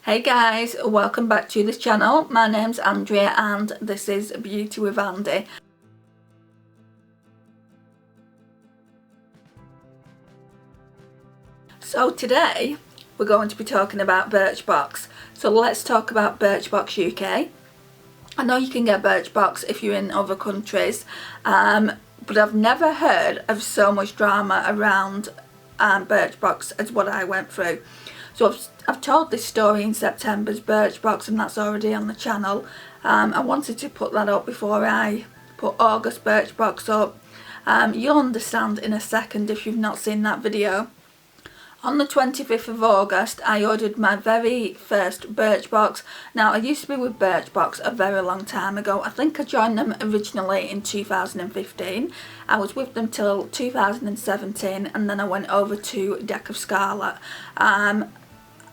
Hey guys, welcome back to this channel. My name's Andrea and this is Beauty with Andy. So today we're going to be talking about Birchbox. So let's talk about Birchbox UK. I know you can get Birchbox if you're in other countries, but I've never heard of so much drama around Birchbox as what I went through. So I've told this story in September's Birchbox and that's already on the channel. I wanted to put that up before I put August Birchbox up. You'll understand in a second if you've not seen that video. On the 25th of August I ordered my very first Birchbox. Now I used to be with Birchbox a very long time ago. I think I joined them originally in 2015. I was with them till 2017 and then I went over to Deck of Scarlet.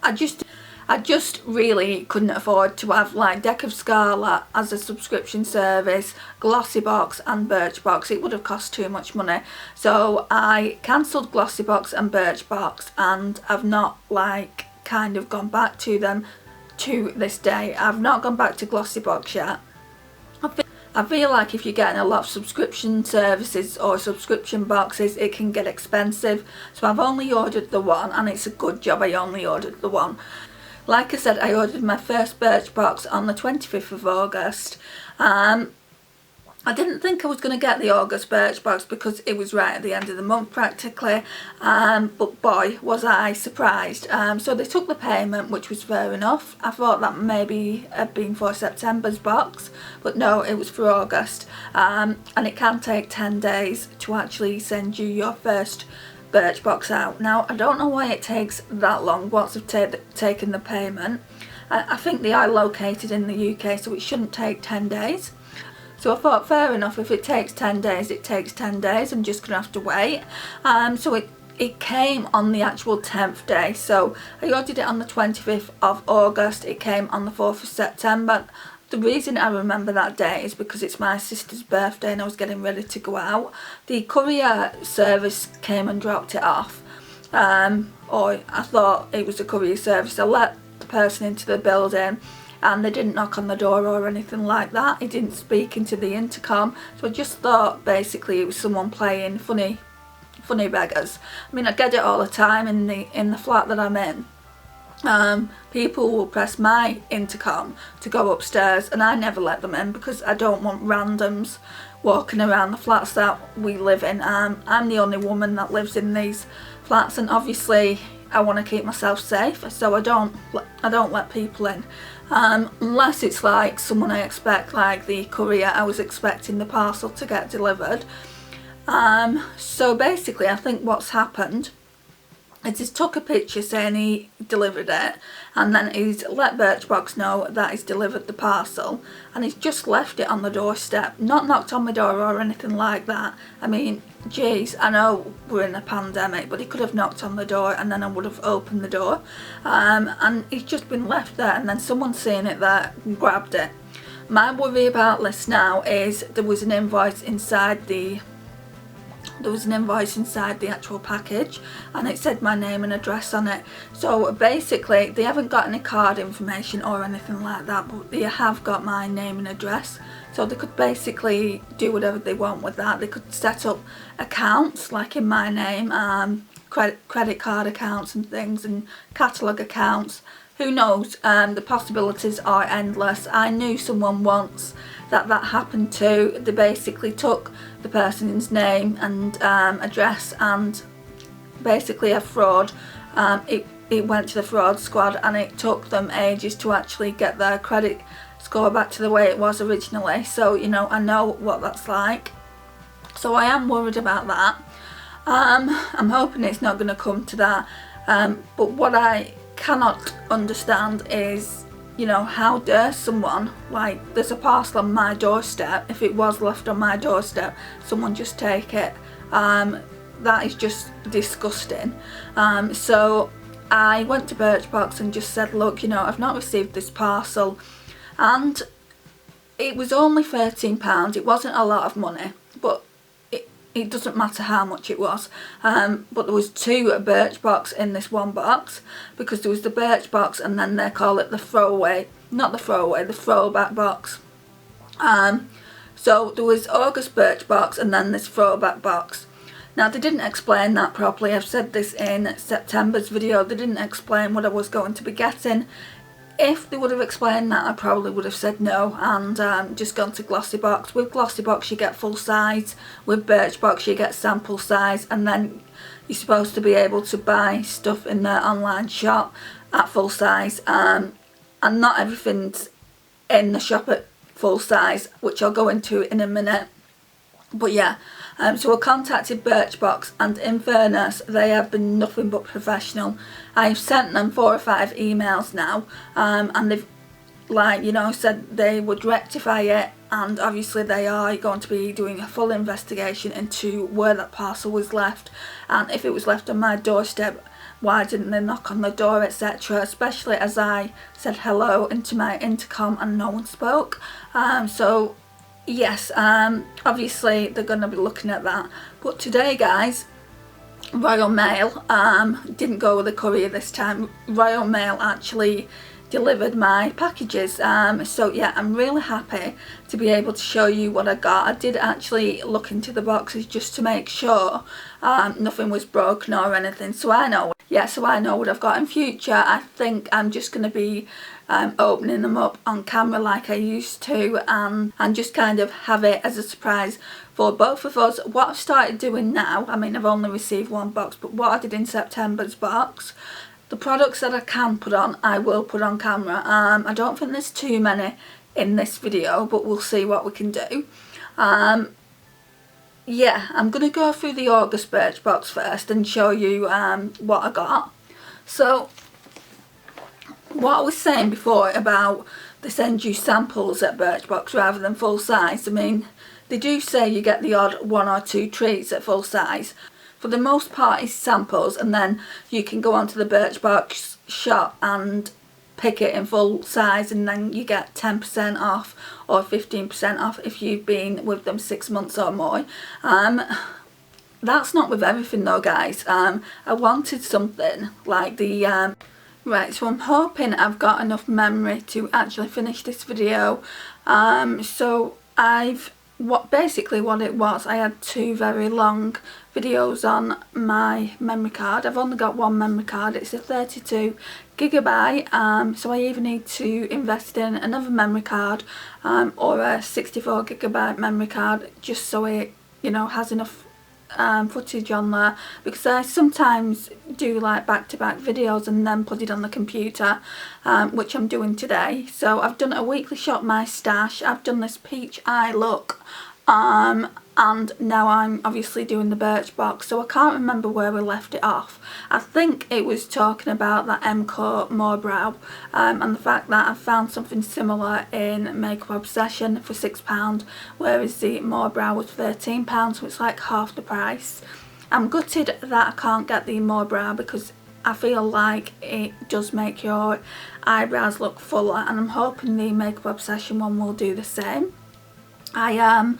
I just really couldn't afford to have like Deck of Scarlet as a subscription service, Glossybox and Birchbox. It would have cost too much money. So I cancelled Glossybox and Birchbox and I've not like kind of gone back to them to this day. I've not gone back to Glossybox yet. I feel like if you're getting a lot of subscription services or subscription boxes, it can get expensive. So I've only ordered the one and it's a good job I only ordered the one. Like I said, I ordered my first Birchbox on the 25th of August. I didn't think I was going to get the August Birchbox because it was right at the end of the month practically, but boy was I surprised. So they took the payment, which was fair enough. I thought that maybe had been for September's box, but no, it was for August. And it can take 10 days to actually send you your first Birchbox out. Now I don't know why it takes that long once I've taken the payment. I think they are located in the UK, so it shouldn't take 10 days. So I thought fair enough, if it takes 10 days, it takes 10 days, I'm just going to have to wait. So it came on the actual 10th day, so I ordered it on the 25th of August, it came on the 4th of September. The reason I remember that day is because it's my sister's birthday and I was getting ready to go out. The courier service came and dropped it off, or I thought it was a courier service. I let the person into the building and they didn't knock on the door or anything like that. He didn't speak into the intercom, so I just thought basically it was someone playing funny beggars. I mean, I get it all the time in the flat that I'm in. People will press my intercom to go upstairs and I never let them in because I don't want randoms walking around the flats that we live in. I'm the only woman that lives in these flats and obviously I want to keep myself safe, so I don't let people in, unless it's like someone I expect, like the courier. I was expecting the parcel to get delivered. So basically I think what's happened is he's took a picture saying he delivered it and then he's let Birchbox know that he's delivered the parcel and he's just left it on the doorstep, not knocked on my door or anything like that. I mean, geez, I know we're in a pandemic, but he could have knocked on the door and then I would have opened the door, and he's just been left there and then someone's seen it there and grabbed it. My worry about this now is there was an invoice inside the actual package and it said my name and address on it. So basically they haven't got any card information or anything like that, but they have got my name and address, so they could basically do whatever they want with that. They could set up accounts like in my name, credit card accounts and things, and catalogue accounts. Who knows? The possibilities are endless. I knew someone once that happened to. They basically took the person's name and address and basically a fraud. It went to the fraud squad and it took them ages to actually get their credit score back to the way it was originally. So, you know, I know what that's like. So I am worried about that. I'm hoping it's not going to come to that. But what I cannot understand is, you know, how dare someone, like, there's a parcel on my doorstep, if it was left on my doorstep, someone just take it. That is just disgusting. So I went to Birchbox and just said, look, you know, I've not received this parcel, and it was only £13. It wasn't a lot of money, but it doesn't matter how much it was, but there was 2 Birchbox in this one box, because there was the Birchbox and then they call it the throwaway, not the throwaway, the throwback box. So there was August Birchbox and then this throwback box. Now they didn't explain that properly. I've said this in September's video, they didn't explain what I was going to be getting. If they would have explained that, I probably would have said no and just gone to Glossybox. With Glossybox you get full size, with Birchbox you get sample size, and then you're supposed to be able to buy stuff in their online shop at full size, and not everything's in the shop at full size, which I'll go into in a minute. But yeah, so I contacted Birchbox, and in fairness they have been nothing but professional. I've sent them 4 or 5 emails now, and they've, like, you know, said they would rectify it, and obviously they are going to be doing a full investigation into where that parcel was left, and if it was left on my doorstep, why didn't they knock on the door, etc., especially as I said hello into my intercom and no one spoke. So yes, obviously they're going to be looking at that. But today, guys, Royal Mail didn't go with the courier this time. Royal Mail actually delivered my packages, so yeah, I'm really happy to be able to show you what I got. I did actually look into the boxes just to make sure nothing was broken or anything, so I know, yeah, so I know what I've got. In future I think I'm just going to be opening them up on camera like I used to, and just kind of have it as a surprise for both of us. What I've started doing now, I mean I've only received 1 box, but what I did in September's box, the products that I can put on, I will put on camera. I don't think there's too many in this video, but we'll see what we can do. Yeah, I'm going to go through the August Birchbox first and show you what I got. So, what I was saying before about they send you samples at Birchbox rather than full size, I mean, they do say you get the odd 1 or 2 treats at full size. For the most part it's samples, and then you can go onto the Birchbox shop and pick it in full size, and then you get 10% off or 15% off if you've been with them 6 months or more. That's not with everything though, guys. I wanted something like the right, so I'm hoping I've got enough memory to actually finish this video. So basically what it was, I had 2 very long videos on my memory card. I've only got 1 memory card, it's a 32GB, so I either need to invest in another memory card or a 64GB memory card, just so it, you know, has enough footage on there, because I sometimes do like back-to-back videos and then put it on the computer, which I'm doing today. So I've done a weekly shop my stash, I've done this peach eye look, and now I'm obviously doing the Birchbox. So I can't remember where we left it off. I think it was talking about that MCO Moorbrow, and the fact that I found something similar in Makeup Obsession for £6, whereas the Moorbrow was £13, so it's like half the price. I'm gutted that I can't get the Moorbrow, because I feel like it does make your eyebrows look fuller, and I'm hoping the Makeup Obsession one will do the same. I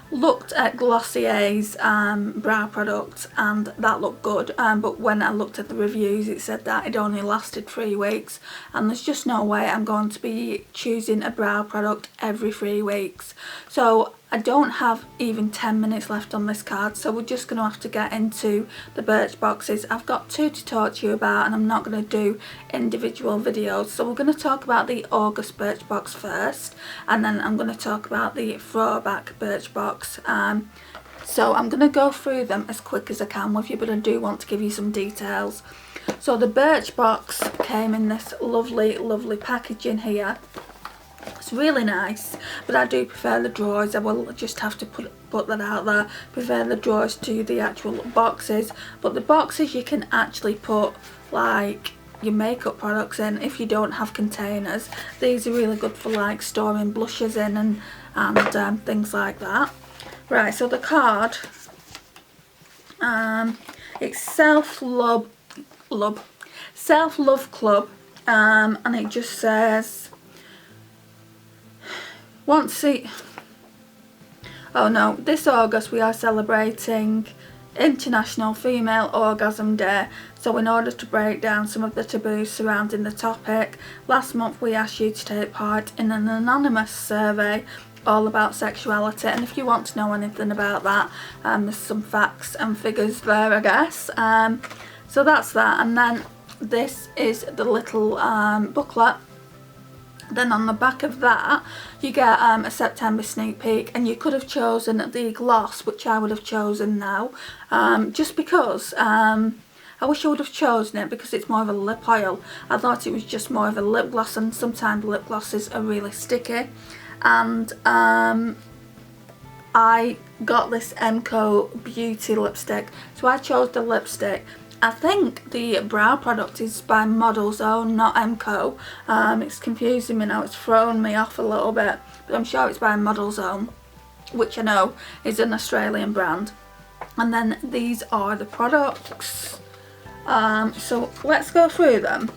looked at Glossier's brow product and that looked good, but when I looked at the reviews it said that it only lasted 3 weeks, and there's just no way I'm going to be choosing a brow product every 3 weeks. So I don't have even 10 minutes left on this card, so we're just going to have to get into the Birchboxes. I've got 2 to talk to you about, and I'm not going to do individual videos. So we're going to talk about the August Birchbox first, and then I'm going to talk about the throwback Birchbox. So I'm going to go through them as quick as I can with you, but I do want to give you some details. So the Birchbox came in this lovely, lovely packaging here. It's really nice, but I do prefer the drawers. I will just have to put that out there. Prefer the drawers to the actual boxes, but the boxes you can actually put like your makeup products in if you don't have containers. These are really good for like storing blushes in and things like that. Right, so the card, it's Self-Love Club, and it just says, Oh no, this August we are celebrating International Female Orgasm Day, so in order to break down some of the taboos surrounding the topic, last month we asked you to take part in an anonymous survey all about sexuality, and if you want to know anything about that, there's some facts and figures there, I guess. So that's that, and then this is the little booklet. Then on the back of that you get a September sneak peek, and you could have chosen the gloss, which I would have chosen now, just because I wish I would have chosen it because it's more of a lip oil. I thought it was just more of a lip gloss, and sometimes lip glosses are really sticky. And I got this Beauty lipstick, so I chose the lipstick. I think the brow product is by Model's Own, not Emco. It's confusing me now, it's thrown me off a little bit, but I'm sure it's by Model's Own, which I know is an Australian brand. And then these are the products. So let's go through them.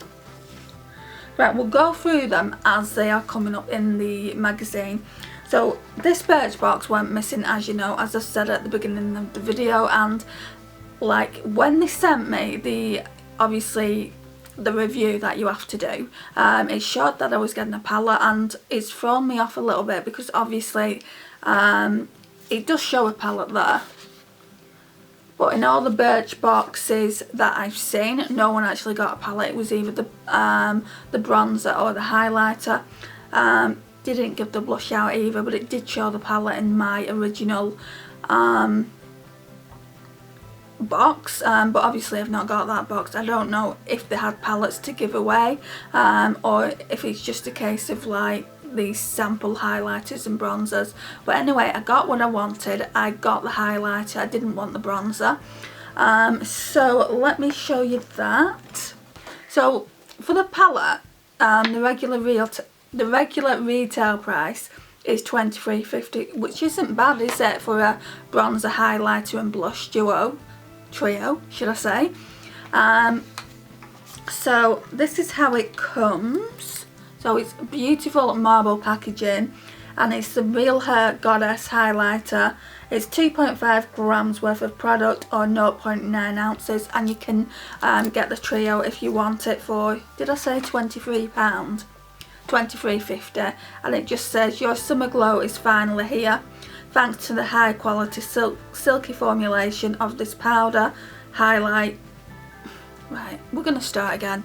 Right, we'll go through them as they are coming up in the magazine. So this Birchbox went missing, as you know, as I said at the beginning of the video, and like when they sent me obviously the review that you have to do, it showed that I was getting a palette, and it's thrown me off a little bit because obviously it does show a palette there, but in all the Birch boxes that I've seen, no one actually got a palette. It was either the bronzer or the highlighter. Didn't give the blush out either, but it did show the palette in my original box, but obviously I've not got that box. I don't know if they had palettes to give away, or if it's just a case of like these sample highlighters and bronzers. But anyway, I got what I wanted. I got the highlighter, I didn't want the bronzer. So let me show you that. So for the palette, the regular retail price is $23.50, which isn't bad, is it, for a bronzer, highlighter and blush trio, should I say. So this is how it comes. So it's beautiful marble packaging, and it's the Real Hair Goddess highlighter. It's 2.5 grams worth of product, or 0.9 ounces, and you can get the trio if you want it for, did I say £23? $23.50, and it just says your summer glow is finally here thanks to the high quality silky formulation of this powder highlight. Right, we're gonna start again.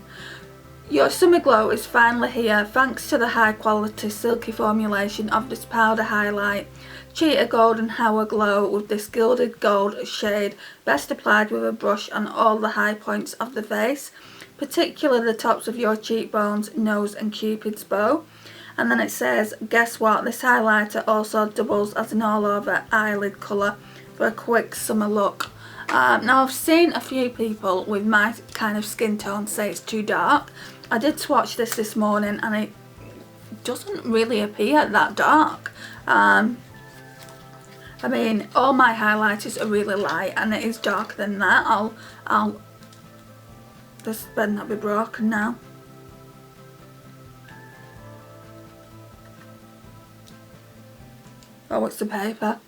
Your summer glow is finally here thanks to the high quality silky formulation of this powder highlight. Cheat a golden hour glow with this gilded gold shade, best applied with a brush on all the high points of the face, particularly the tops of your cheekbones, nose and cupid's bow. And then it says, guess what, this highlighter also doubles as an all over eyelid colour for a quick summer look. Now I've seen a few people with my kind of skin tone say it's too dark. I did swatch this morning, and it doesn't really appear that dark. I mean, all my highlighters are really light, and it is darker than that. This better not be broken now. Oh, it's the paper.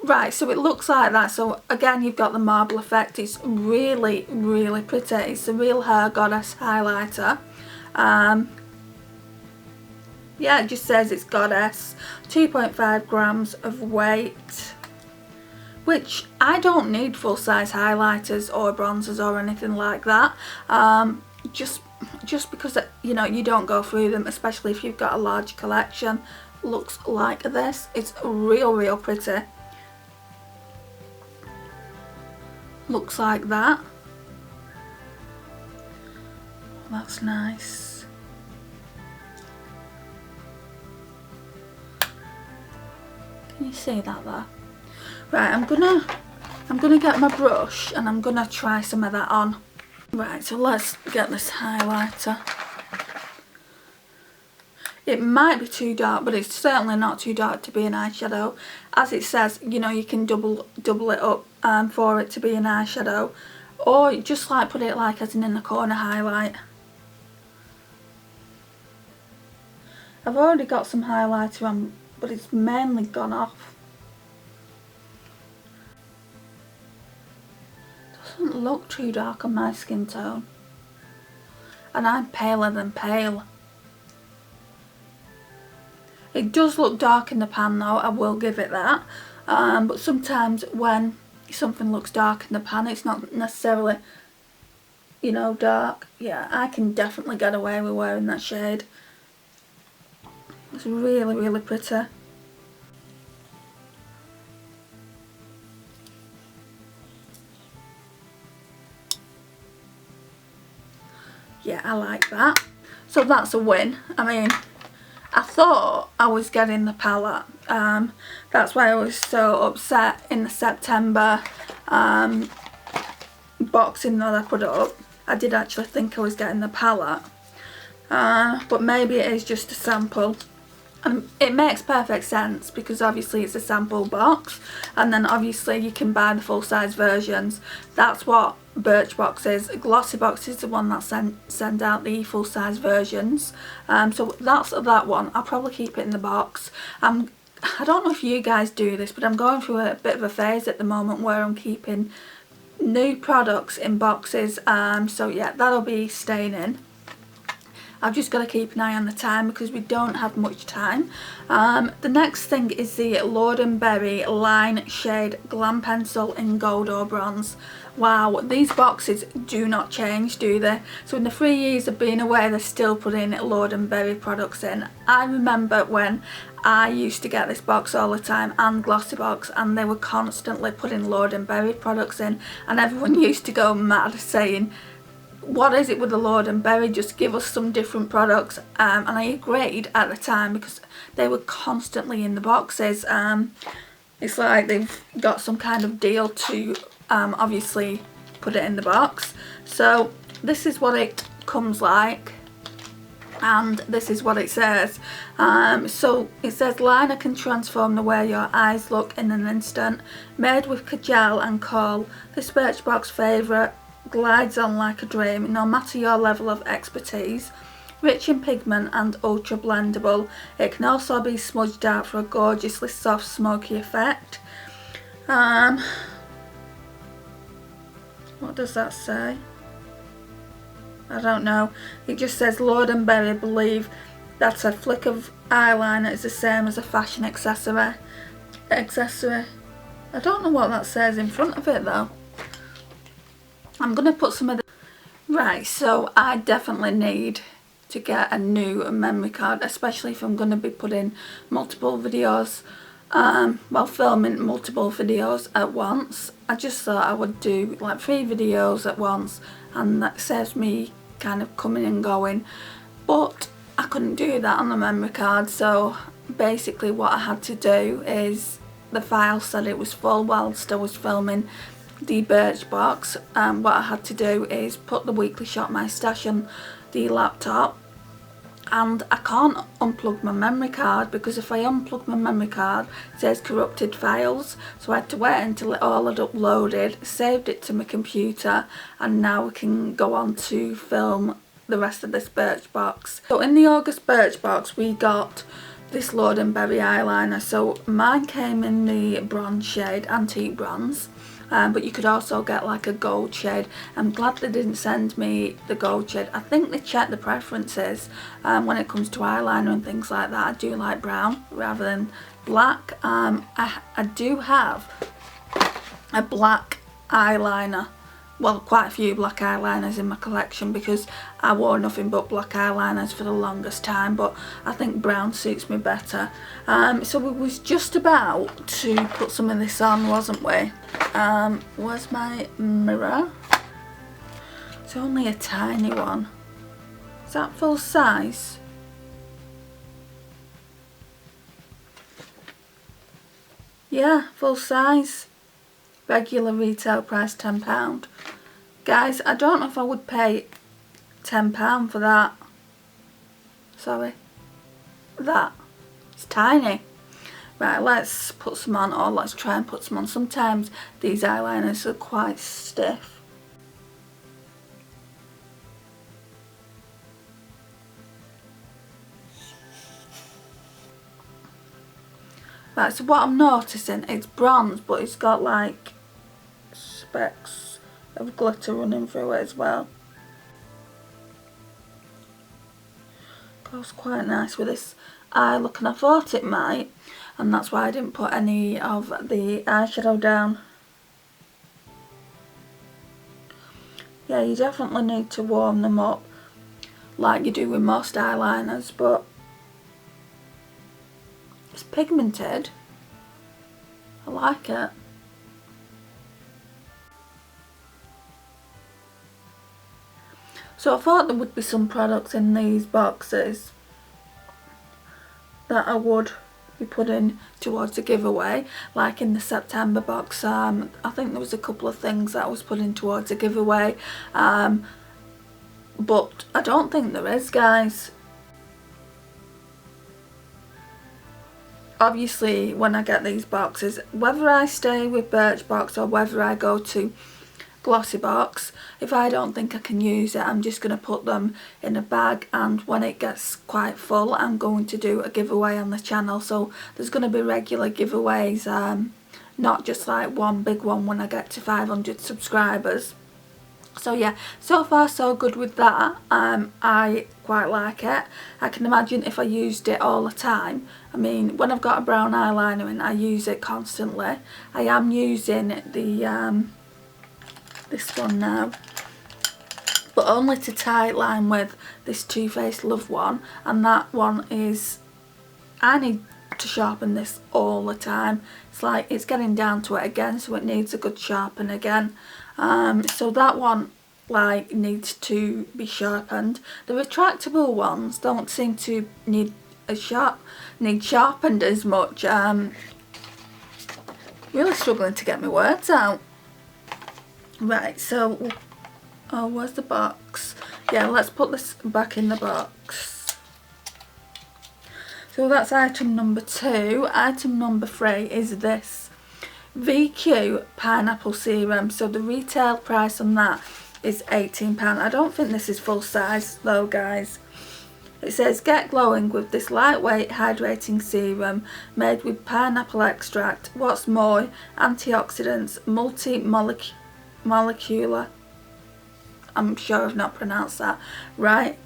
Right, so it looks like that. So again, you've got the marble effect. It's really, really pretty. It's the Real Hair Goddess highlighter. Yeah, it just says it's Goddess. 2.5 grams of weight, which I don't need full size highlighters or bronzers or anything like that. Just because, you know, you don't go through them, especially if you've got a large collection. Looks like this. It's real pretty. Looks like that. That's nice. Can you see that there? Right, I'm gonna get my brush, and I'm gonna try some of that on. Right, so let's get this highlighter. It might be too dark, but it's certainly not too dark to be an eyeshadow. As it says, you know, you can double it up for it to be an eyeshadow, or just like put it like as an inner corner highlight. I've already got some highlighter on, but it's mainly gone off. Doesn't look too dark on my skin tone. And I'm paler than pale. It does look dark in the pan though, I will give it that. But sometimes when something looks dark in the pan, it's not necessarily, you know, dark. Yeah, I can definitely get away with wearing that shade. It's really, really pretty. Yeah, I like that. So that's a win. I mean, I thought I was getting the palette. That's why I was so upset in the September boxing that I put up. I did actually think I was getting the palette. But maybe it is just a sample. And it makes perfect sense because obviously it's a sample box, and then obviously you can buy the full-size versions. That's what Birchbox is. Glossybox is the one that send out the full-size versions. So that's that one. I'll probably keep it in the box. I don't know if you guys do this, but I'm going through a bit of a phase at the moment where I'm keeping new products in boxes. So yeah, that'll be staying in. I've just got to keep an eye on the time because we don't have much time. The next thing is the Lord & Berry Line Shade Glam Pencil in Gold or Bronze. Wow, these boxes do not change, do they? So in the 3 years of being away, they're still putting Lord & Berry products in. I remember when I used to get this box all the time, and Glossybox, and they were constantly putting Lord & Berry products in, and everyone used to go mad saying, what is it with the Lord & Berry, just give us some different products. And I agreed at the time because they were constantly in the boxes. It's like they've got some kind of deal to obviously put it in the box. So this is what it comes like, and this is what it says. So it says liner can transform the way your eyes look in an instant. Made with Kajal and Kohl, this Birchbox favourite glides on like a dream no matter your level of expertise. Rich in pigment and ultra blendable, it can also be smudged out for a gorgeously soft smoky effect. What does that say? I don't know. It just says Lord & Berry believe that a flick of eyeliner is the same as a fashion accessory. I don't know what that says in front of it though. I'm going to put some of the... Right, so I definitely need to get a new memory card, especially if I'm going to be putting multiple videos, well, filming multiple videos at once. I just thought I would do like 3 videos at once, and that saves me kind of coming and going. But I couldn't do that on the memory card, so basically what I had to do is, the file said it was full whilst I was filming the Birchbox. What I had to do is put the weekly shop my stash on the laptop, and I can't unplug my memory card because if I unplug my memory card it says corrupted files. So I had to wait until it all had uploaded, saved it to my computer, and now we can go on to film the rest of this Birchbox. So in the August Birchbox we got this Lord & Berry eyeliner. So mine came in the bronze shade, antique bronze. But you could also get like a gold shade. I'm glad they didn't send me the gold shade. I think they check the preferences when it comes to eyeliner and things like that. I do like brown rather than black. I do have a black eyeliner, well, quite a few black eyeliners in my collection because I wore nothing but black eyeliners for the longest time, but I think brown suits me better. So we was just about to put some of this on, wasn't we? Where's my mirror? It's only a tiny one. Is that full size? Yeah, full size. Regular retail price £10. Guys, I don't know if I would pay £10 for that. Sorry. That. It's tiny. Right, let's put some on, or let's try and put some on. Sometimes these eyeliners are quite stiff. Right, so what I'm noticing, it's bronze, but it's got like specks of glitter running through it as well. Goes quite nice with this eye look, and I thought it might, and that's why I didn't put any of the eyeshadow down. Yeah, you definitely need to warm them up like you do with most eyeliners, but it's pigmented. I like it. So I thought there would be some products in these boxes that I would be putting towards a giveaway, like in the September box. I think there was a couple of things that I was putting towards a giveaway, but I don't think there is, guys. Obviously, when I get these boxes, whether I stay with Birchbox or whether I go to Glossybox, if I don't think I can use it, I'm just going to put them in a bag, and when it gets quite full, I'm going to do a giveaway on the channel. So there's going to be regular giveaways, not just like one big one when I get to 500 subscribers. So yeah, so far so good with that. I quite like it. I can imagine if I used it all the time. I mean, when I've got a brown eyeliner in, I use it constantly. I am using the this one now, but only to tight line with this Too Faced Love one, and that one is, I need to sharpen this all the time. It's like it's getting down to it again, so it needs a good sharpen again. So that one like needs to be sharpened. The retractable ones don't seem to need sharpened as much. Really struggling to get my words out. Right, so oh, where's the box? Yeah, let's put this back in the box. So that's item number 2. Item number 3 is this VQ pineapple serum. So the retail price on that is £18. I don't think this is full size though, guys. It says get glowing with this lightweight hydrating serum made with pineapple extract. What's more, antioxidants, multi-molecular, I'm sure I've not pronounced that right,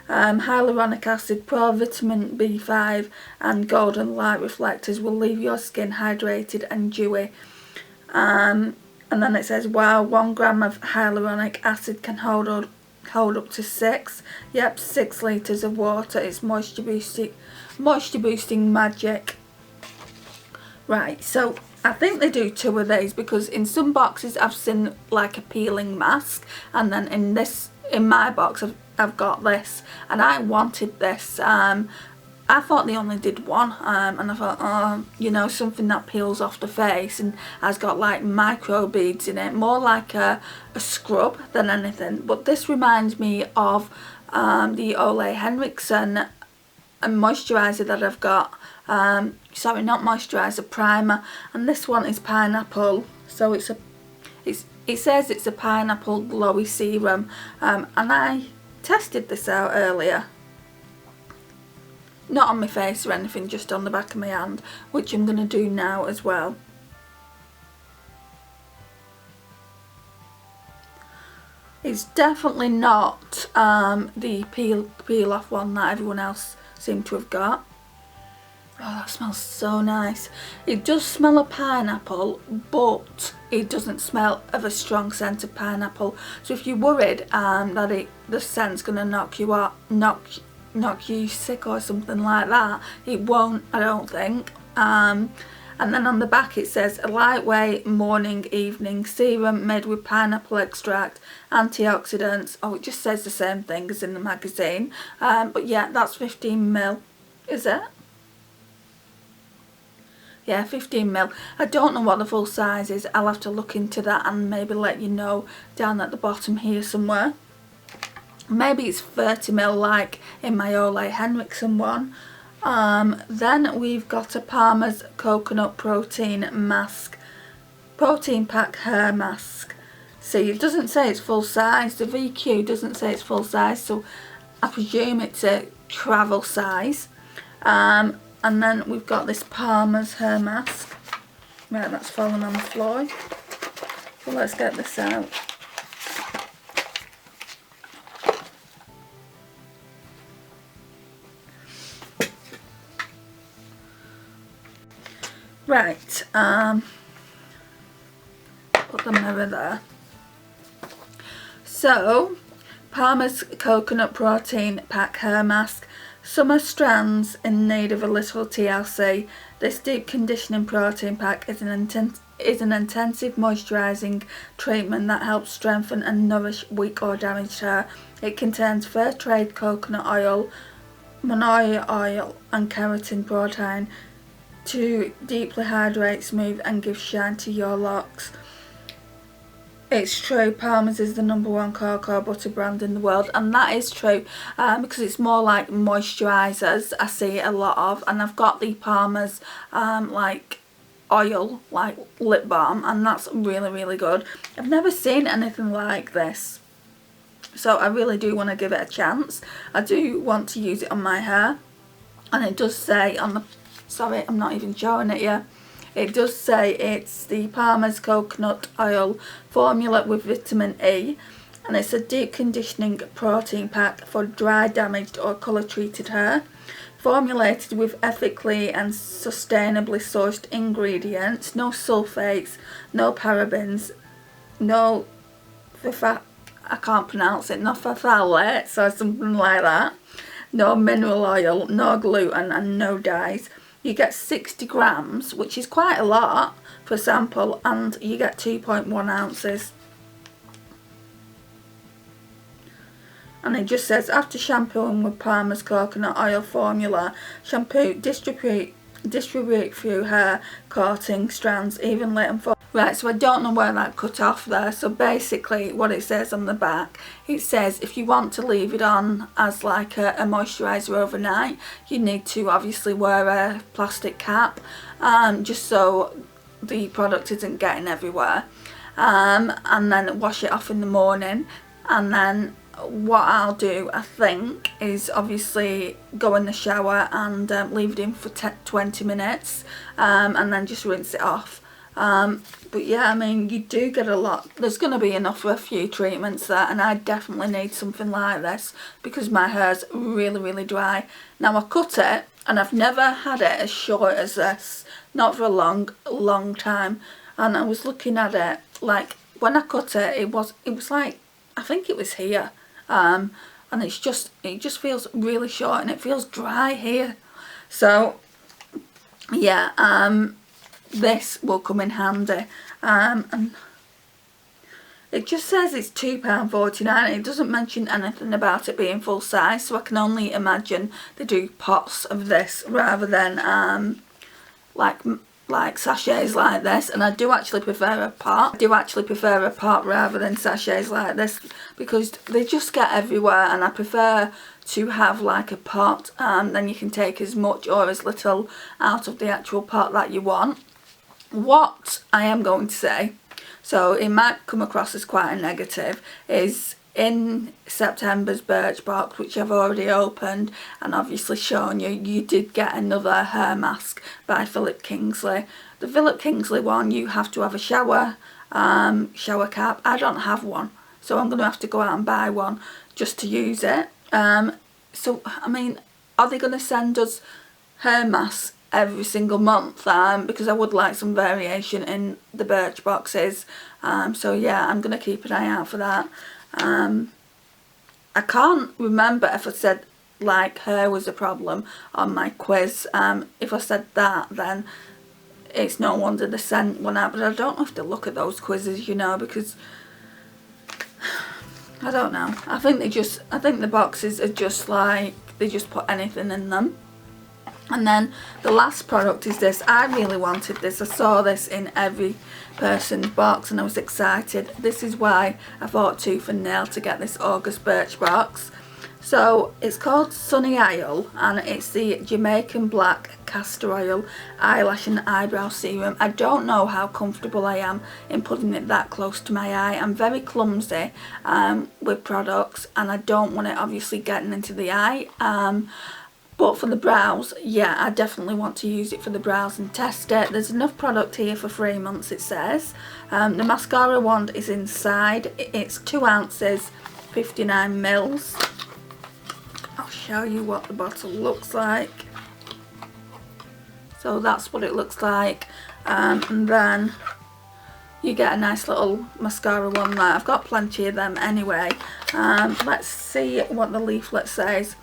hyaluronic acid, pro-vitamin B5 and golden light reflectors will leave your skin hydrated and dewy. And then it says, wow, 1 gram of hyaluronic acid can hold up to 6. Yep, 6 litres of water. It's moisture boosting magic. Right, so I think they do 2 of these, because in some boxes I've seen like a peeling mask, and then in my box I've got this, and I wanted this. I thought they only did 1, and I thought, oh, you know, something that peels off the face and has got like micro beads in it, more like a scrub than anything. But this reminds me of the Ole Henriksen moisturiser that I've got. Sorry, not moisturiser, primer, and this one is pineapple. So it says it's a pineapple glowy serum, and I tested this out earlier. Not on my face or anything, just on the back of my hand, which I'm going to do now as well. It's definitely not the peel off one that everyone else seemed to have got. Oh, that smells so nice. It does smell of pineapple, but it doesn't smell of a strong scent of pineapple. So if you're worried that the scent's going to knock you sick or something like that, it won't, I don't think. And then on the back it says a lightweight morning evening serum made with pineapple extract, antioxidants. Oh, it just says the same thing as in the magazine, but yeah, that's 15ml, is it? Yeah, 15ml. I don't know what the full size is. I'll have to look into that and maybe let you know down at the bottom here somewhere. Maybe it's 30ml like in my Ole Henriksen one. Then we've got a Palmer's Coconut Protein Mask. Protein Pack Hair Mask. See, it doesn't say it's full size. The VQ doesn't say it's full size, so I presume it's a travel size. And then we've got this Palmer's hair mask. Right, that's fallen on the floor. So let's get this out. Right, put the mirror there. So, Palmer's Coconut Protein Pack Hair Mask. Summer strands in need of a little TLC. This deep conditioning protein pack is an intensive moisturising treatment that helps strengthen and nourish weak or damaged hair. It contains fair trade coconut oil, manure oil and keratin protein to deeply hydrate, smooth and give shine to your locks. It's true, Palmer's is the #1 cocoa butter brand in the world, and that is true because it's more like moisturisers I see a lot of, and I've got the Palmer's like oil, like lip balm, and that's really, really good. I've never seen anything like this, so I really do want to give it a chance. I do want to use it on my hair, and it does say on the, sorry, I'm not even showing it yet. It does say it's the Palmer's coconut oil formula with vitamin E, and it's a deep conditioning protein pack for dry, damaged or colour treated hair. Formulated with ethically and sustainably sourced ingredients, no sulfates, no parabens, no I can't pronounce it, no phthalates or something like that, no mineral oil, no gluten and no dyes. You get 60 grams, which is quite a lot for a sample, and you get 2.1 ounces. And it just says, after shampooing with Palmer's coconut oil formula, shampoo, distribute through hair, coating strands evenly and full. Right, so I don't know where that cut off there. So basically what it says on the back, it says if you want to leave it on as like a moisturiser overnight, you need to obviously wear a plastic cap, just so the product isn't getting everywhere, and then wash it off in the morning. And then what I'll do, I think, is obviously go in the shower and leave it in for 20 minutes, and then just rinse it off. But yeah, I mean, you do get a lot. There's going to be enough for a few treatments there, and I definitely need something like this because my hair's really, really dry. Now I cut it, and I've never had it as short as this, not for a long time. And I was looking at it, like when I cut it, it was like, I think it was here, and it just feels really short, and it feels dry here. So yeah, this will come in handy, and it just says it's £2.49. It doesn't mention anything about it being full size, so I can only imagine they do pots of this rather than like sachets like this. And I do actually prefer a pot. I do actually prefer a pot rather than sachets like this because they just get everywhere, and I prefer to have like a pot, and then you can take as much or as little out of the actual pot that you want. What I am going to say, so it might come across as quite a negative, is in September's Birchbox, which I've already opened and obviously shown you, you did get another hair mask by Philip Kingsley. The Philip Kingsley one, you have to have a shower cap. I don't have one, so I'm going to have to go out and buy one just to use it. So I mean, are they going to send us hair masks every single month? Because I would like some variation in the Birch boxes. So yeah, I'm going to keep an eye out for that. I can't remember if I said like hair was a problem on my quiz. If I said that, then it's no wonder they sent one out, but I don't have to look at those quizzes, you know, because I don't know. I think the boxes are just like, they just put anything in them. And then the last product is this. I really wanted this. I saw this in every person's box and I was excited. This is why I fought tooth and nail to get this August Birchbox. So it's called Sunny Isle, and it's the Jamaican Black Castor Oil Eyelash and Eyebrow Serum. I don't know how comfortable I am in putting it that close to my eye. I'm very clumsy with products, and I don't want it obviously getting into the eye. But for the brows, yeah, I definitely want to use it for the brows and test it. There's enough product here for 3 months, it says. The mascara wand is inside. It's 2 ounces, 59 mils. I'll show you what the bottle looks like. So that's what it looks like. And then you get a nice little mascara wand there. I've got plenty of them anyway. Let's see what the leaflet says.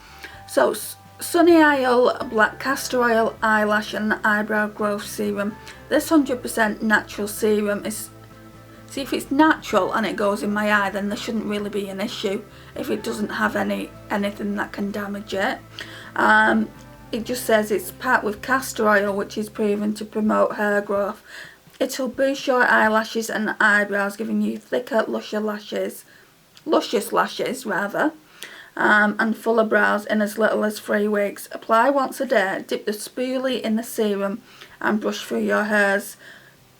So, Sunny Isle Black Castor Oil Eyelash and Eyebrow Growth Serum. This 100% natural serum is... See, if it's natural and it goes in my eye, then there shouldn't really be an issue if it doesn't have anything that can damage it. It just says it's packed with castor oil, which is proven to promote hair growth. It'll boost your eyelashes and eyebrows, giving you thicker, luscious lashes rather. And fuller brows in as little as 3 weeks. Apply once a day, dip the spoolie in the serum and brush through your hairs.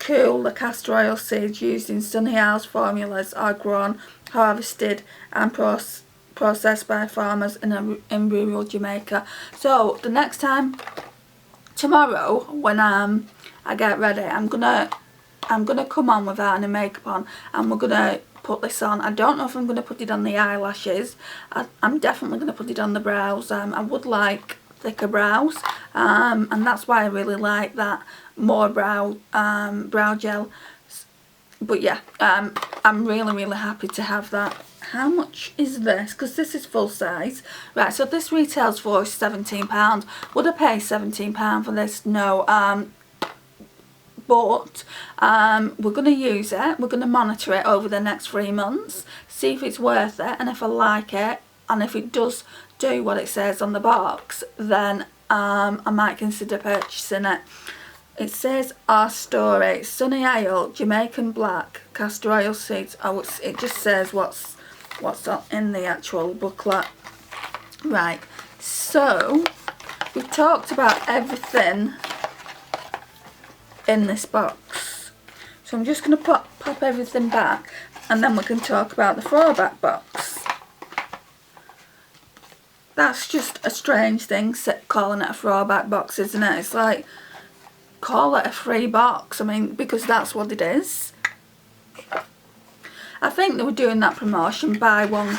Cool. The castor oil seeds used in Sunny Isles formulas are grown, harvested and processed by farmers in rural Jamaica. So the next time, tomorrow, when I get ready, I'm gonna come on without any makeup on, and we're gonna put this on. I don't know if I'm going to put it on the eyelashes. I'm definitely going to put it on the brows. I would like thicker brows, and that's why I really like that more brow gel. But yeah, I'm really happy to have that. How much is this? Because this is full size. Right, so this retails for £17. Would I pay £17 for this? No. But we're going to use it, we're going to monitor it over the next 3 months, see if it's worth it, and if I like it, and if it does do what it says on the box, then I might consider purchasing it. It says our story, Sunny Isle, Jamaican Black, Castor Oil Seeds. Oh, it just says what's in the actual booklet. Right, so we've talked about everything in this box, so I'm just going to pop everything back, and then we can talk about the throwback box. That's just a strange thing, calling it a throwback box, isn't it? It's like, call it a free box. I mean, because that's what it is. I think they were doing that promotion, buy one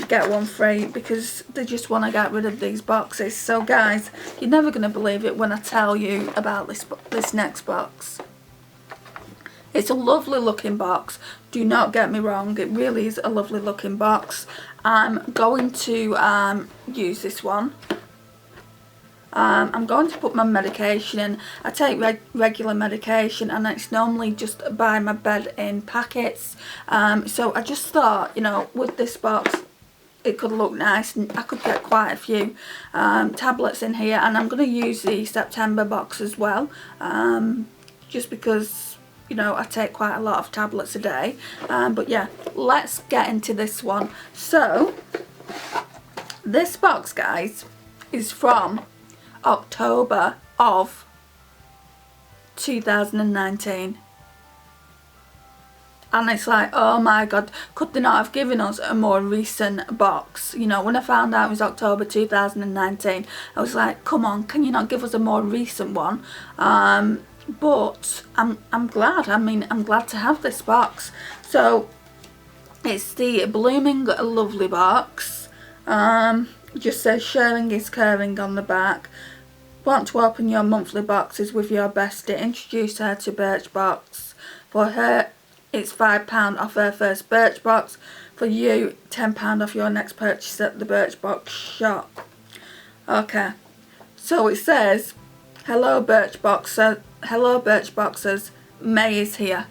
get one free, because they just want to get rid of these boxes. So guys, you're never going to believe it when I tell you about this next box. It's a lovely looking box, do not get me wrong, it really is a lovely looking box. I'm going to use this one. I'm going to put my medication in. I take regular medication, and it's normally just by my bed in packets. So I just thought, you know, with this box it could look nice, and I could get quite a few tablets in here. And I'm going to use the September box as well, just because, you know, I take quite a lot of tablets a day. But yeah, let's get into this one. So this box, guys, is from October of 2019, and it's like, oh my god, could they not have given us a more recent box? You know, when I found out it was October 2019, I was like, come on, can you not give us a more recent one? But I'm glad. I mean, I'm glad to have this box. So it's the Blooming Lovely box. Just says sharing is caring on the back. Want to open your monthly boxes with your bestie? Introduce her to Birchbox. For her, it's £5 off her first Birchbox. For you, £10 off your next purchase at the Birchbox shop. Okay, so it says, hello Birchboxers, May is here.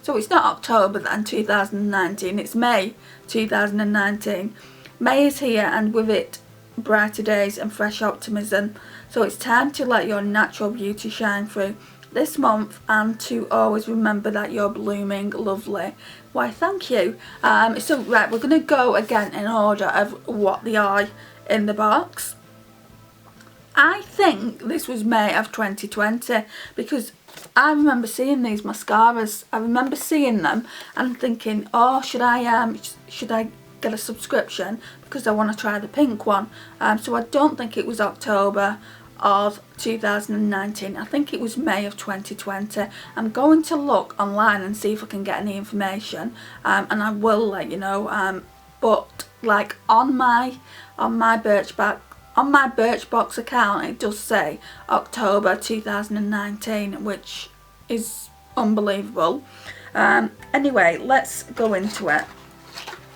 So it's not October then 2019, it's May 2019. May is here, and with it brighter days and fresh optimism. So it's time to let your natural beauty shine through this month, and to always remember that you're blooming lovely. Why, thank you. So right, we're going to go again in order of what they are in the box. I think this was May of 2020, because I remember seeing these mascaras. I remember seeing them and thinking, oh, should I get a subscription because I want to try the pink one. So I don't think it was October of 2019. I think it was May of 2020. I'm going to look online and see if I can get any information, and I will let you know. But like on my Birchbox account, it does say October 2019, which is unbelievable. Anyway, let's go into it.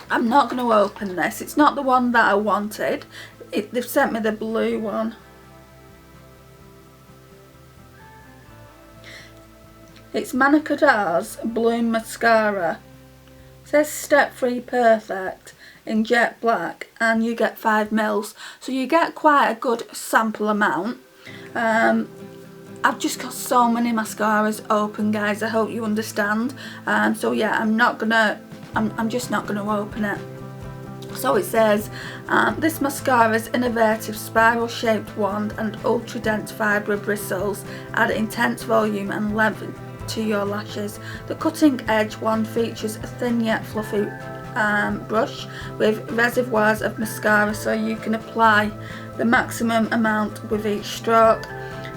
I'm not going to open this. It's not the one that I wanted. They've sent me the blue one. It's Monica Dar's Bloom Mascara. It says Step Free Perfect in jet black, and you get 5 mils, so you get quite a good sample amount. I've just got so many mascaras open, guys. I hope you understand. So yeah, I'm just not gonna open it. So it says this mascara's innovative spiral shaped wand and ultra dense fibre bristles add intense volume and length to your lashes. The cutting edge wand features a thin yet fluffy brush with reservoirs of mascara, so you can apply the maximum amount with each stroke.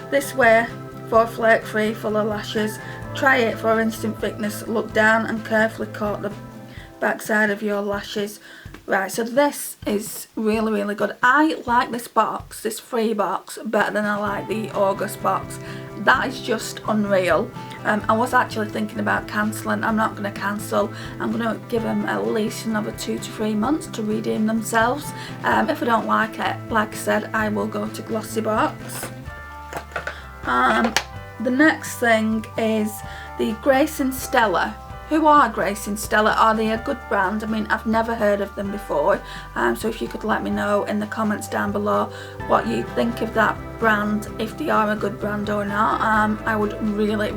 This way for flake free fuller lashes. Try it for instant thickness. Look down and carefully coat the backside of your lashes. Right, so this is really good. I like this box, this free box, better than I like the August box. That is just unreal. I was actually thinking about cancelling. I'm not going to cancel. I'm going to give them at least another 2 to 3 months to redeem themselves. If I don't like it, like I said, I will go to Glossybox. The next thing is the Grace and Stella. Who are Grace and Stella? Are they a good brand? I mean, I've never heard of them before. So if you could let me know in the comments down below what you think of that brand, if they are a good brand or not. I would really,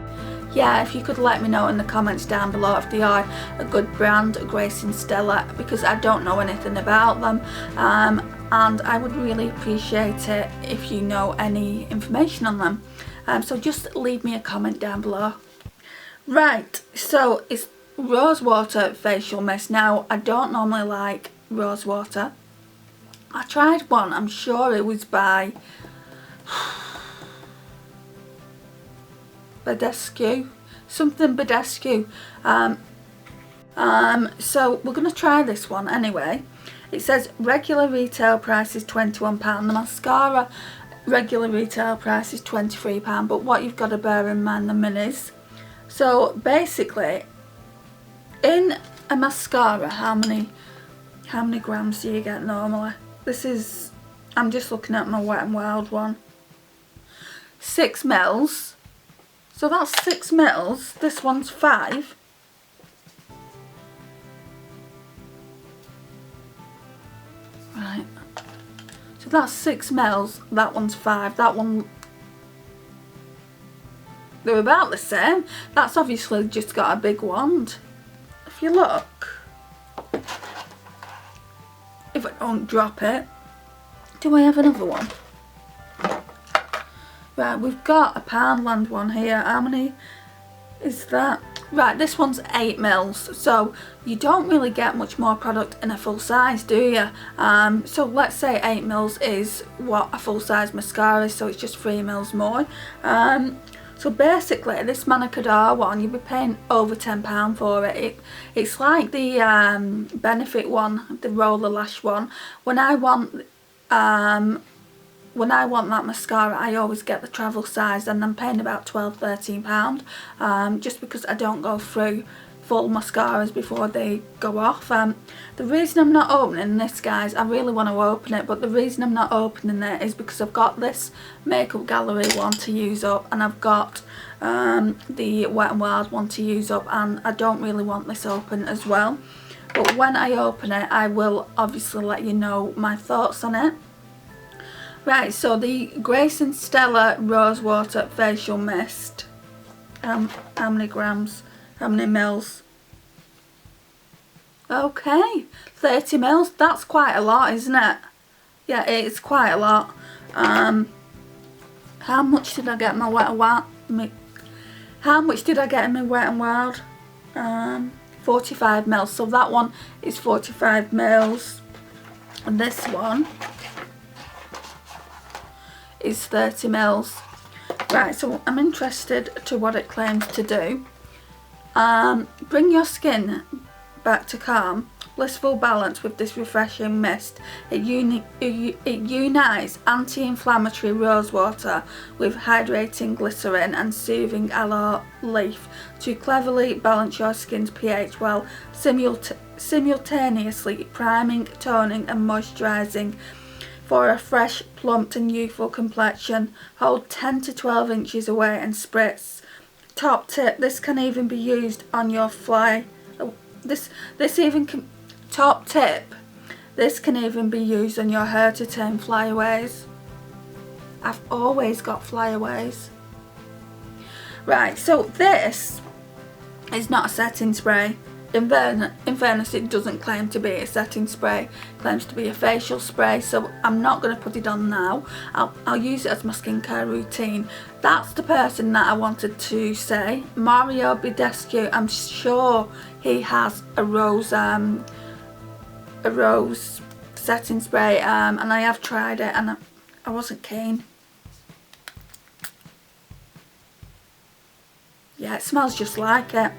yeah, if you could let me know in the comments down below if they are a good brand, Grace and Stella, because I don't know anything about them. And I would really appreciate it if you know any information on them. So just leave me a comment down below. Right, so it's rose water facial mist. Now, I don't normally like rose water. I tried one, I'm sure it was by Badescu, something Badescu. So we're going to try this one anyway. It says regular retail price is £21. The mascara regular retail price is £23, but what you've got to bear in mind, the minis. So basically, in a mascara, how many grams do you get normally? This is, I'm just looking at my Wet n Wild one. 6 mils. So that's 6 mils. This one's 5. Right. So that's 6 mils. That one's 5. That one, they're about the same. That's obviously just got a big wand. If you look, if I don't drop it, do I have another one? Right, we've got a Poundland one here. How many is that? Right, this one's 8 mils. So you don't really get much more product in a full size, do you? So let's say 8 mils is what a full size mascara is, so it's just 3 mils more. So basically, this Monica Dar one, you'll be paying over £10 for it. It's like the Benefit one, the roller lash one. When I want that mascara, I always get the travel size, and I'm paying about £12–13, just because I don't go through full mascaras before they go off. The reason I'm not opening this, guys, I really want to open it, but the reason I'm not opening it is because I've got this Makeup Gallery one to use up, and I've got the Wet n Wild one to use up, and I don't really want this open as well. But when I open it, I will obviously let you know my thoughts on it. Right, so the Grace and Stella Rose Water Facial Mist. How many grams? How many mils? Okay, 30 mils. That's quite a lot, isn't it? Yeah, it's quite a lot. How much did I get in my Wet n Wild? How much did I get in my Wet n Wild? 45 mils. So that one is 45 mils, and this one is 30 mils. Right, so I'm interested to what it claims to do. Bring your skin back to calm, blissful balance with this refreshing mist. It unites anti-inflammatory rose water with hydrating glycerin and soothing aloe leaf to cleverly balance your skin's pH while simultaneously priming, toning and moisturising for a fresh, plumped and youthful complexion. Hold 10 to 12 inches away and spritz. Top tip, this can even be used on your top tip, this can even be used on your hair to tame flyaways. I've always got flyaways. Right, so this is not a setting spray. In fairness, it doesn't claim to be a setting spray. It claims to be a facial spray, so I'm not going to put it on now. I'll use it as my skincare routine. That's the person that I wanted to say. Mario Badescu, I'm sure he has a rose setting spray, and I have tried it and I wasn't keen. Yeah, it smells just like it.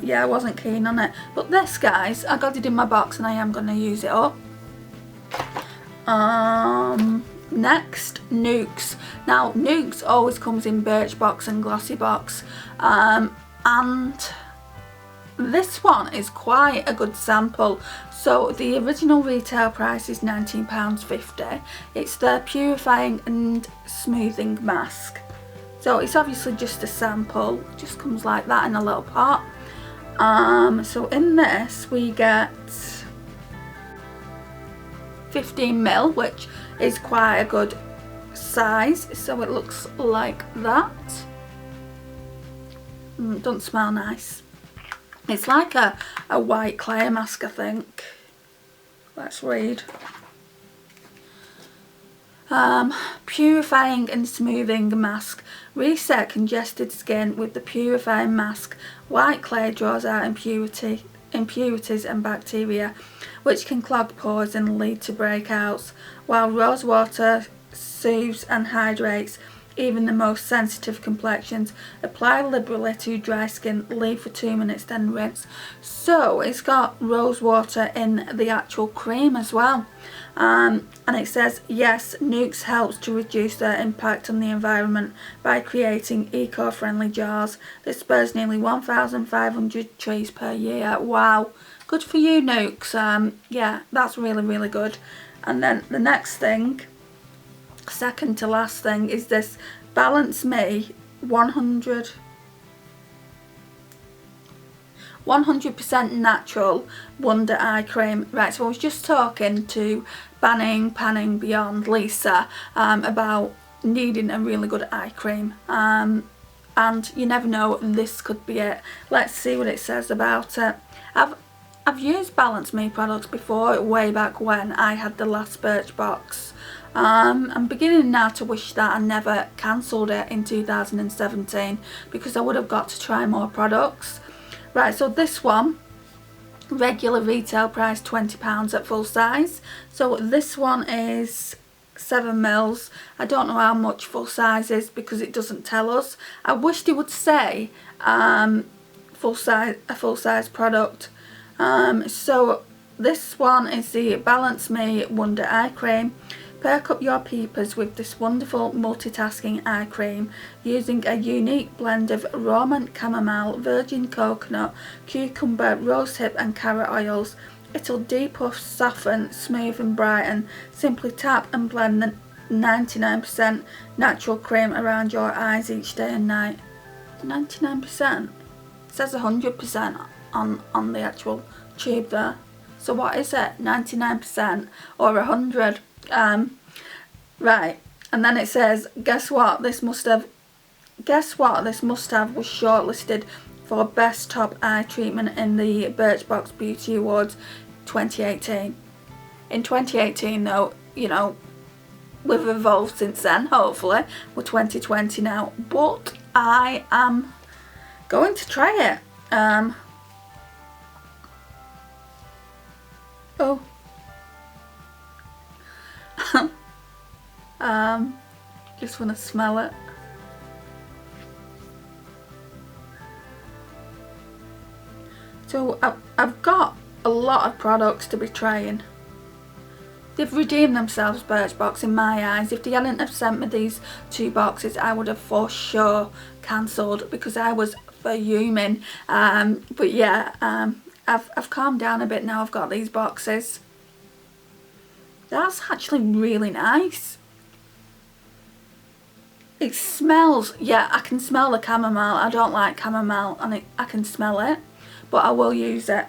Yeah, I wasn't keen on it. But this, guys, I got it in my box and I am going to use it up. Next, Nukes. Now, Nukes always comes in Birchbox and Glossybox. And this one is quite a good sample. So the original retail price is £19.50. It's their purifying and smoothing mask. So it's obviously just a sample, it just comes like that in a little pot. So in this we get 15 ml, which is quite a good size. So it looks like that. Doesn't smell nice. It's like a white clay mask, I think. Let's read. Purifying and smoothing mask. Reset congested skin with the purifying mask. White clay draws out impurities and bacteria, which can clog pores and lead to breakouts, while rose water soothes and hydrates even the most sensitive complexions. Apply liberally to dry skin, leave for 2 minutes, then rinse. So it's got rose water in the actual cream as well. And it says, yes, Nukes helps to reduce their impact on the environment by creating eco-friendly jars that spurs nearly 1,500 trees per year. Wow, good for you, Nukes. Yeah, that's really, really good. And then the next thing, second to last thing, is this Balance Me 100% natural Wonder Eye Cream. Right, so I was just talking to Panning Beyond Lisa about needing a really good eye cream, and you never know, this could be it. Let's see what it says about it. I've used Balance Me products before, way back when I had the last Birchbox. I'm beginning now to wish that I never cancelled it in 2017, because I would have got to try more products. Right, so this one, regular retail price £20 at full size. So this one is 7 mils. I don't know how much full size is because it doesn't tell us. I wish they would say a full size product. So this one is the Balance Me Wonder Eye Cream. Perk up your peepers with this wonderful multitasking eye cream using a unique blend of Roman chamomile, virgin coconut, cucumber, rosehip and carrot oils. It'll depuff, soften, smooth and brighten. Simply tap and blend the 99% natural cream around your eyes each day and night. 99%? It says 100% on the actual tube there. So what is it? 99% or 100? Right, and then it says, guess what, this must have was shortlisted for best top eye treatment in the Birchbox Beauty Awards 2018. In 2018 though, you know, we've evolved since then, hopefully. We're 2020 now, but I am going to try it. Just want to smell it. So I've got a lot of products to be trying. They've redeemed themselves, Birchbox, in my eyes. If they hadn't have sent me these 2 boxes, I would have for sure cancelled because I was fuming. But yeah, I've calmed down a bit now. I've got these boxes. That's actually really nice. It smells, yeah, I can smell the chamomile. I don't like chamomile and I can smell it, but I will use it.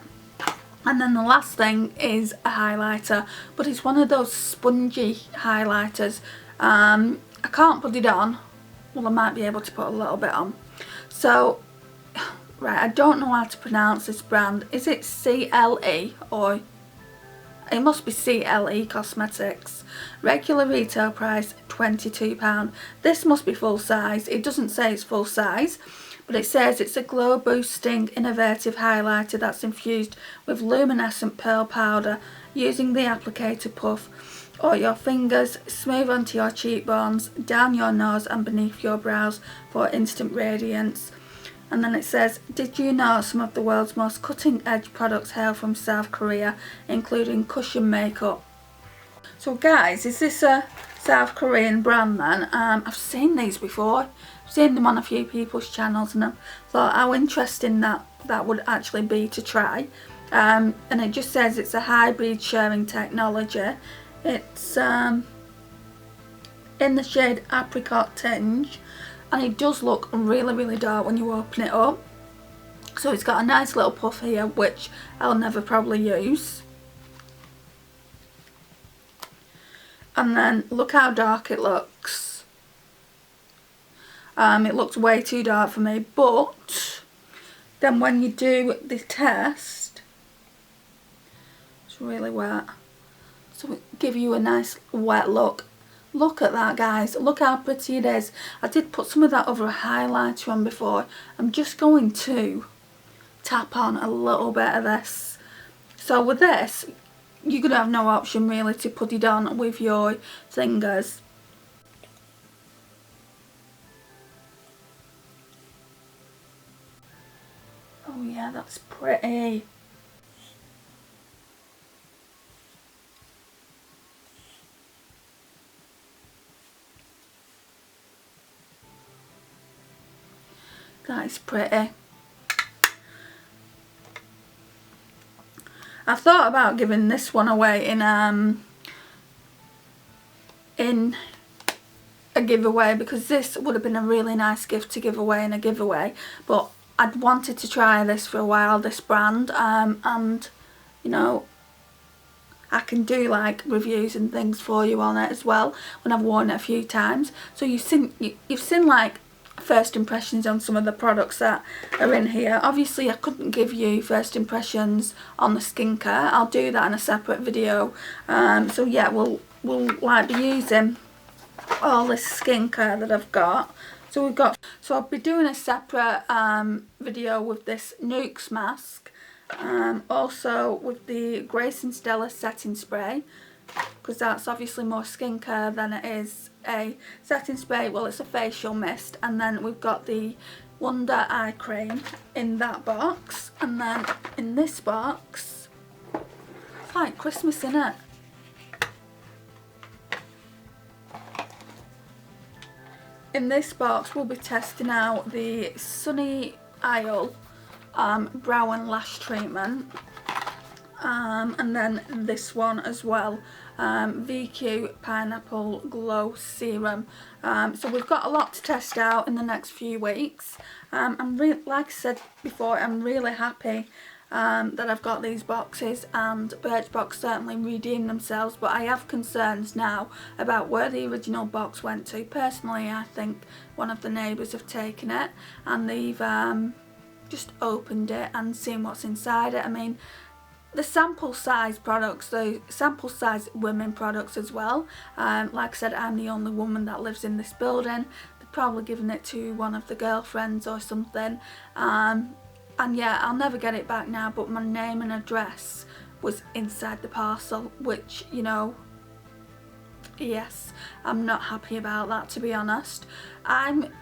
And then the last thing is a highlighter, but it's one of those spongy highlighters. I can't put it on. Well, I might be able to put a little bit on. So, right, I don't know how to pronounce this brand. Is it CLE or... It must be CLE Cosmetics. Regular retail price £22. This must be full size. It doesn't say it's full size, but it says it's a glow boosting innovative highlighter that's infused with luminescent pearl powder using the applicator puff or your fingers, smooth onto your cheekbones, down your nose and beneath your brows for instant radiance. And then it says, did you know some of the world's most cutting edge products hail from South Korea, including cushion makeup? So guys, is this a South Korean brand then? I've seen these before. I've seen them on a few people's channels and I thought how interesting that would actually be to try. And it just says it's a hybrid sharing technology. It's in the shade Apricot Tinge. And it does look really, really dark when you open it up. So it's got a nice little puff here, which I'll never probably use. And then look how dark it looks. It looks way too dark for me, but then when you do the test, it's really wet. So it give you a nice wet look. Look at that, guys. Look how pretty it is. I did put some of that over a highlighter on before. I'm just going to tap on a little bit of this. So with this, you're going to have no option really to put it on with your fingers. Oh yeah, that's pretty. That is pretty. I thought about giving this one away in a giveaway because this would have been a really nice gift to give away in a giveaway, but I'd wanted to try this for a while, this brand, and you know, I can do like reviews and things for you on it as well when I've worn it a few times. So you've seen like first impressions on some of the products that are in here. Obviously I couldn't give you first impressions on the skincare. I'll do that in a separate video. So yeah, we'll like be using all this skincare that I've got. So I'll be doing a separate video with this Nukes mask, also with the Grace and Stella setting spray, because that's obviously more skincare than it is a setting spray. Well, it's a facial mist. And then we've got the Wonder Eye Cream in that box. And then in this box, it's like Christmas, innit? In this box we'll be testing out the Sunny Isle brow and lash treatment. And then this one as well, VQ Pineapple Glow Serum. So we've got a lot to test out in the next few weeks. Like I said before, I'm really happy that I've got these boxes, and Birchbox certainly redeemed themselves, but I have concerns now about where the original box went to. Personally, I think one of the neighbours have taken it and they've just opened it and seen what's inside it. I mean, the sample size products, the sample size women products as well. Like I said, I'm the only woman that lives in this building. They're probably giving it to one of the girlfriends or something. And yeah, I'll never get it back now, but my name and address was inside the parcel, which, you know, yes, I'm not happy about that, to be honest. I'm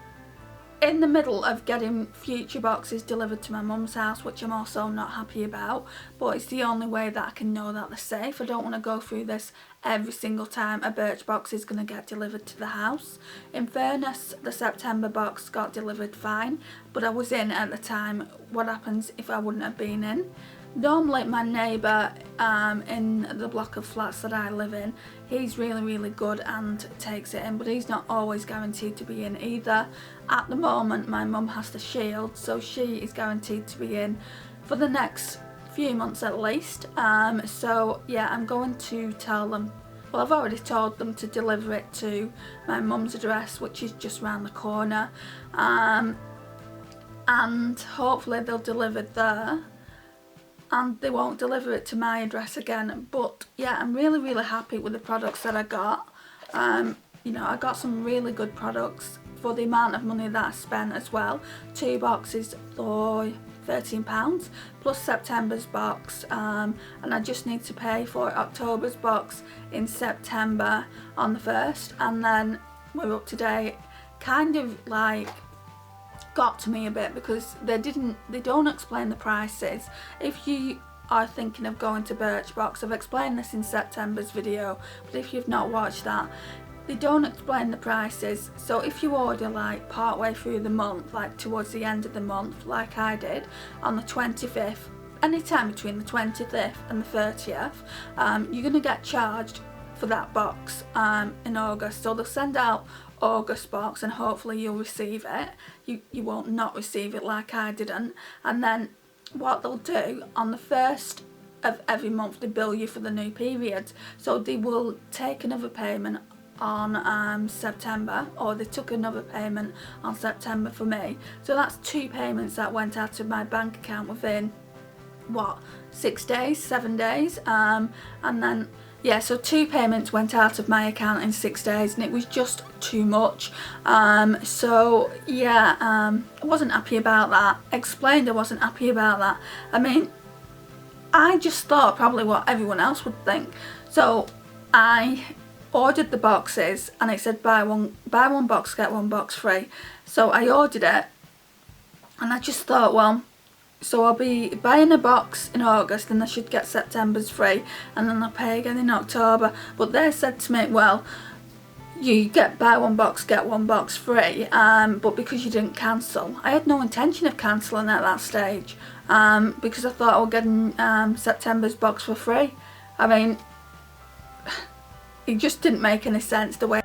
in the middle of getting future boxes delivered to my mum's house, which I'm also not happy about, but it's the only way that I can know that they're safe. I don't want to go through this every single time a Birchbox is going to get delivered to the house. In fairness, the September box got delivered fine, but I was in at the time. What happens if I wouldn't have been in? Normally my neighbour in the block of flats that I live in, he's really good and takes it in, but he's not always guaranteed to be in either. At the moment my mum has the Shield, so she is guaranteed to be in for the next few months at least. So yeah, I'm going to tell them, well, I've already told them to deliver it to my mum's address, which is just round the corner, and hopefully they'll deliver there and they won't deliver it to my address again. But yeah, I'm really happy with the products that I got. You know, I got some really good products for the amount of money that I spent as well. 2 boxes for £13 plus September's box, and I just need to pay for October's box in September on the 1st, and then we're up to date. Kind of like got to me a bit because they don't explain the prices. If you are thinking of going to Birchbox, I've explained this in September's video, but if you've not watched that, they don't explain the prices. So if you order like part way through the month, like towards the end of the month like I did on the 25th, anytime between the 25th and the 30th, you're going to get charged for that box in August. So they'll send out August box and hopefully you'll receive it. You won't not receive it like I didn't. And then what they'll do on the 1st of every month, they bill you for the new period. So they will take another payment on September, or they took another payment on September for me. So that's 2 payments that went out of my bank account within what, 6 days, 7 days, and then yeah, so 2 payments went out of my account in 6 days, and it was just too much. So yeah, I wasn't happy about that. Explained I wasn't happy about that. I mean, I just thought probably what everyone else would think. So I ordered the boxes and it said buy one box get 1 box free. So I ordered it and I just thought, well, so I'll be buying a box in August and I should get September's free, and then I'll pay again in October. But they said to me, well, you get buy 1 box get 1 box free, but because you didn't cancel. I had no intention of cancelling at that stage, because I thought I was getting September's box for free. I mean, it just didn't make any sense the way